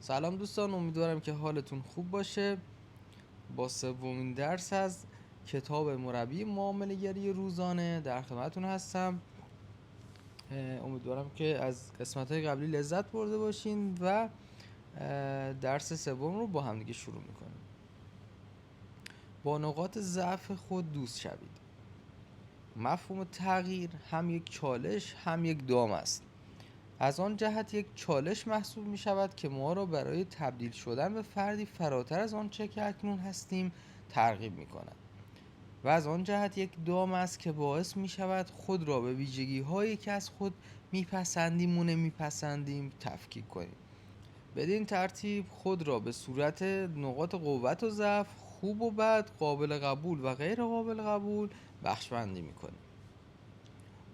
سلام دوستان، امیدوارم که حالتون خوب باشه. با سومین درس از کتاب مربی معامله‌گری روزانه در خدمتتون هستم. امیدوارم که از قسمت‌های قبلی لذت برده باشین و درس سوم رو با هم دیگه شروع میکنیم. با نقاط ضعف خود دوست شوید. مفهوم تغییر هم یک چالش هم یک دام است. از آن جهت یک چالش محسوب می شود که ما را برای تبدیل شدن به فردی فراتر از آنچه که اکنون هستیم ترغیب می کند و از آن جهت یک دام است که باعث می شود خود را به ویژگی هایی که از خود میپسندیم و نمیپسندیم تفکیک کنیم. بدین ترتیب خود را به صورت نقاط قوت و ضعف، خوب و بد، قابل قبول و غیر قابل قبول بخش‌بندی می کنیم.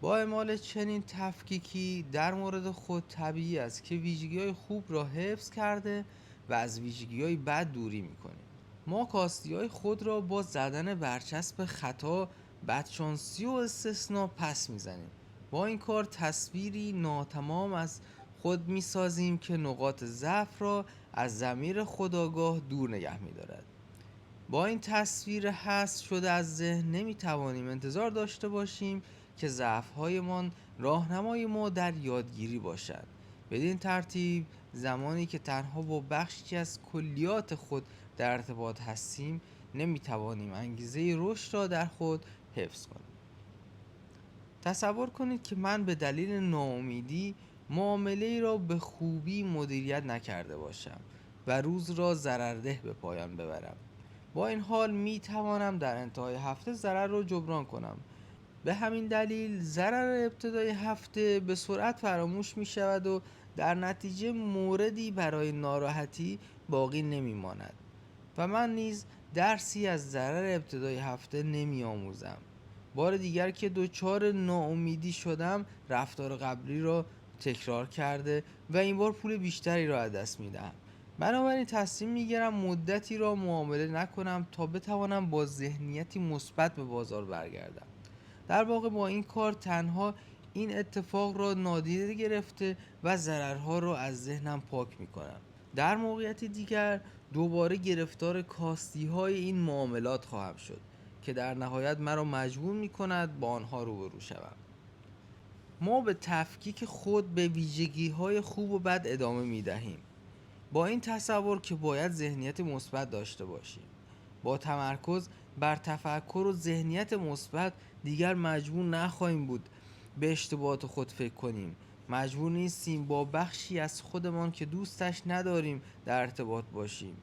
با اعمال چنین تفکیکی در مورد خود طبیعی است که ویژگی‌های خوب را حفظ کرده و از ویژگی‌های بد دوری می‌کنیم. ما کاستی‌های خود را با زدن برچسب خطا، بدشانسی و استثناء پس می‌زنیم. با این کار تصویری ناتمام از خود می‌سازیم که نقاط ضعف را از ضمیر خودآگاه دور نگه می‌دارد. با این تصویر حذف شده از ذهن نمیتوانیم انتظار داشته باشیم که ضعف‌هایمان راهنمای ما در یادگیری باشد. بدین ترتیب زمانی که تنها با بخشی از کلیات خود در ارتباط هستیم نمیتوانیم انگیزه رشد را در خود حفظ کنیم. تصور کنید که من به دلیل ناامیدی معامله‌ای را به خوبی مدیریت نکرده باشم و روز را ضررده به پایان ببرم. با این حال می توانم در انتهای هفته ضرر را جبران کنم. به همین دلیل ضرر ابتدای هفته به سرعت فراموش می شود و در نتیجه موردی برای ناراحتی باقی نمی ماند و من نیز درسی از ضرر ابتدای هفته نمی آموزم. بار دیگر که دچار ناامیدی شدم رفتار قبلی را تکرار کرده و این بار پول بیشتری را از دست می دهم. بنابراین تصمیم میگیرم مدتی را معامله نکنم تا بتوانم با ذهنیتی مثبت به بازار برگردم. در واقع با این کار تنها این اتفاق را نادیده گرفته و ضررها را از ذهنم پاک میکنم. در موقعیت دیگر دوباره گرفتار کاستی های این معاملات خواهم شد که در نهایت مرا مجبور میکند با آنها روبرو شوم. ما به تفکیک خود به ویژگی های خوب و بد ادامه میدهیم، با این تصور که باید ذهنیت مثبت داشته باشیم. با تمرکز بر تفکر و ذهنیت مثبت دیگر مجبور نخواهیم بود به اشتباهات خود فکر کنیم. مجبور نیستیم با بخشی از خودمان که دوستش نداریم در ارتباط باشیم.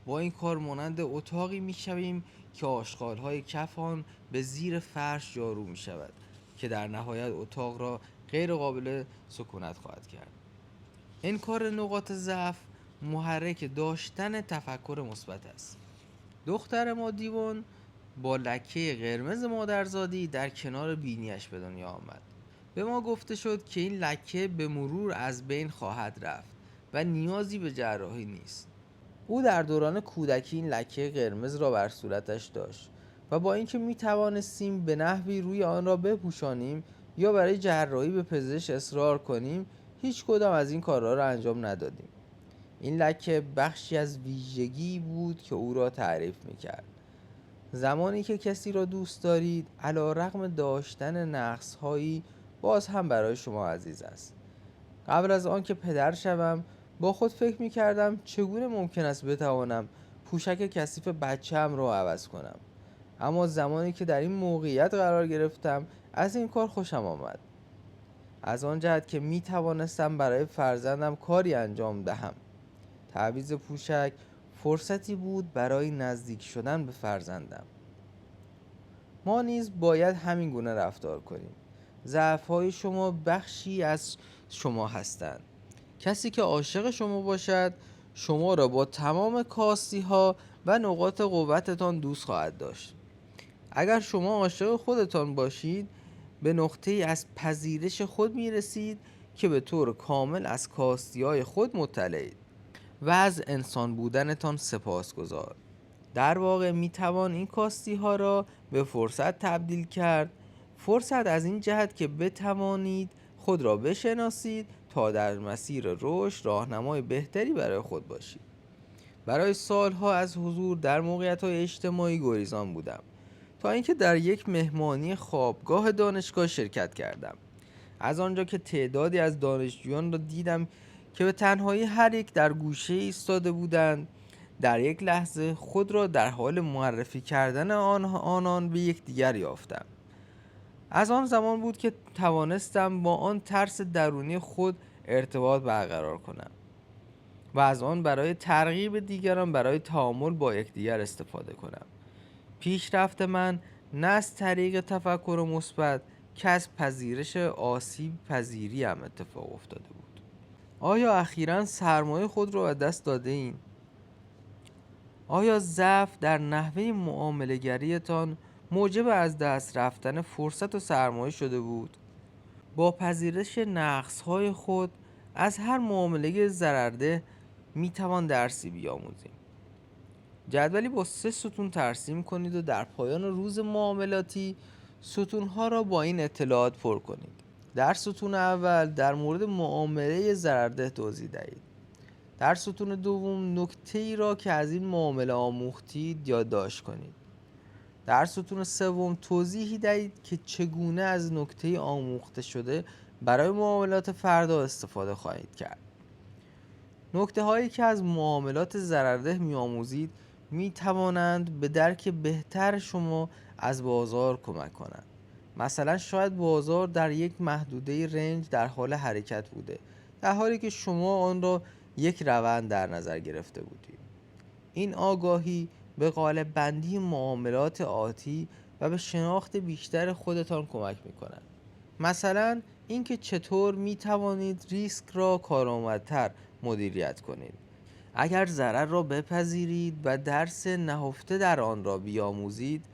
با این کار مانند اتاقی میشویم که آشغال‌های کف آن به زیر فرش جارو میشود که در نهایت اتاق را غیر قابل سکونت خواهد کرد. انکار نقاط ضعف محرک داشتن تفکر مثبت است. دختر ما دیوان با لکه قرمز مادرزادی در کنار بینیش به دنیا آمد. به ما گفته شد که این لکه به مرور از بین خواهد رفت و نیازی به جراحی نیست. او در دوران کودکی این لکه قرمز را بر صورتش داشت و با اینکه می توانستیم به نحوی روی آن را بپوشانیم یا برای جراحی به پزشک اصرار کنیم، هیچ کدام از این کارها را انجام ندادیم. این لکه بخشی از ویژگی بود که او را تعریف می‌کرد. زمانی که کسی را دوست دارید، علی‌رغم داشتن نقص‌هایی باز هم برای شما عزیز است. قبل از آن که پدر شوم با خود فکر می‌کردم چگونه ممکن است بتوانم پوشک کثیف بچه‌ام را عوض کنم. اما زمانی که در این موقعیت قرار گرفتم از این کار خوشم آمد. از آن جهت که می‌توانستم برای فرزندم کاری انجام دهم. تعویض پوشک فرصتی بود برای نزدیک شدن به فرزندم. ما نیز باید همین گونه رفتار کنیم. ضعف‌های شما بخشی از شما هستند. کسی که عاشق شما باشد شما را با تمام کاستی‌ها و نقاط قوتتان دوست خواهد داشت. اگر شما عاشق خودتان باشید به نقطه‌ای از پذیرش خود می‌رسید که به طور کامل از کاستی‌های خود مطلعید و از انسان بودنتان سپاسگزار. در واقع میتوان این کاستی ها را به فرصت تبدیل کرد. فرصت از این جهت که بتوانید خود را بشناسید تا در مسیر رشد راهنمای بهتری برای خود باشید. برای سالها از حضور در موقعیت‌های اجتماعی گریزان بودم تا اینکه در یک مهمانی خوابگاه دانشگاه شرکت کردم. از آنجا که تعدادی از دانشجویان را دیدم که به تنهایی هر یک در گوشه ایستاده بودند، در یک لحظه خود را در حال معرفی کردن آنان به یکدیگر یافتم. از آن زمان بود که توانستم با آن ترس درونی خود ارتباط برقرار کنم و از آن برای ترغیب دیگران برای تعامل با یکدیگر استفاده کنم. پیشرفت من نه از طریق تفکر مثبت که از پذیرش آسیب پذیری هم اتفاق افتاده بود. آیا اخیراً سرمایه خود را از دست داده این؟ آیا ضعف در نحوه معامله گریتان موجب از دست رفتن فرصت و سرمایه شده بود؟ با پذیرش نقص‌های خود از هر معامله ضررده میتوان درسی بیاموزیم. جدولی با 3 ستون ترسیم کنید و در پایان روز معاملاتی ستونها را با این اطلاعات پر کنید. در ستون اول در مورد معامله ضررده توضیح دهید. در ستون دوم نکته‌ای را که از این معامله آموختید یادداشت کنید. در ستون سوم توضیحی دهید که چگونه از نکته آموخته شده برای معاملات فردا استفاده خواهید کرد. نکته هایی که از معاملات ضررده می‌آموزید می‌توانند به درک بهتر شما از بازار کمک کنند. مثلا شاید بازار در یک محدوده رنج در حال حرکت بوده، در حالی که شما آن را یک روند در نظر گرفته بودید. این آگاهی به قالب بندی معاملات آتی و به شناخت بیشتر خودتان کمک می‌کند. مثلا اینکه چطور می‌توانید ریسک را کارآمدتر مدیریت کنید. اگر ضرر را بپذیرید و درس نهفته در آن را بیاموزید،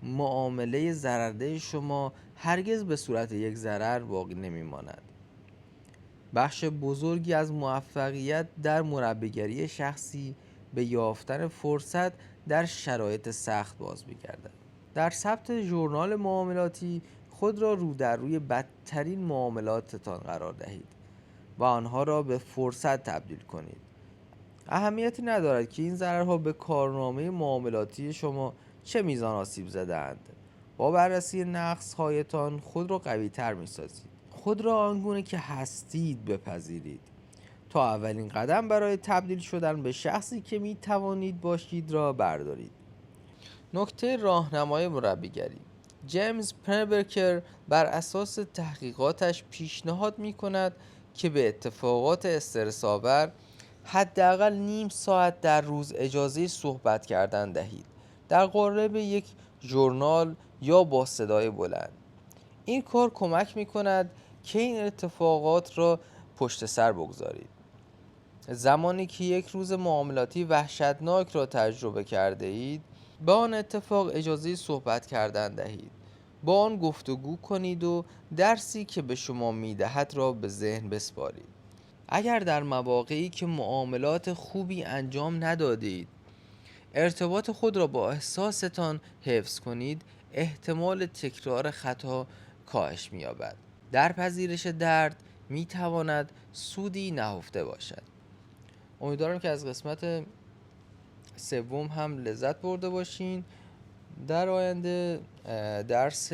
معامله ضررده شما هرگز به صورت یک ضرر باقی نمی‌ماند. بخش بزرگی از موفقیت در مربیگری شخصی به یافتن فرصت در شرایط سخت باز می‌گردد. در ثبت ژورنال معاملاتی خود را رو در روی بدترین معاملاتتان قرار دهید و آنها را به فرصت تبدیل کنید. اهمیتی ندارد که این ضررها به کارنامه معاملاتی شما چه میزان آسیب زده‌اند. با بررسی نقص‌هایتان خود را قوی‌تر می‌سازید. خود را آنگونه که هستید بپذیرید تا اولین قدم برای تبدیل شدن به شخصی که می توانید باشید را بردارید. نکته راهنمای مربیگری: جیمز پنبرکر بر اساس تحقیقاتش پیشنهاد می کند که به اتفاقات استرس‌آور حداقل نیم ساعت در روز اجازه صحبت کردن دهید، در قالب یک ژورنال یا با صدای بلند. این کار کمک می کند که این اتفاقات را پشت سر بگذارید. زمانی که یک روز معاملاتی وحشتناک را تجربه کرده اید، با آن اتفاق اجازه صحبت کردن دهید. با آن گفتگو کنید و درسی که به شما میدهد را به ذهن بسپارید. اگر در مواقعی که معاملات خوبی انجام ندادید، ارتباط خود را با احساستان حفظ کنید، احتمال تکرار خطا کاهش می‌یابد. در پذیرش درد می‌تواند سودی نهفته باشد. امیدوارم که از قسمت سوم هم لذت برده باشین. در آینده درس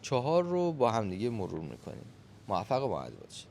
4 رو با همدیگه مرور می‌کنیم. موفق و مؤدب باشید.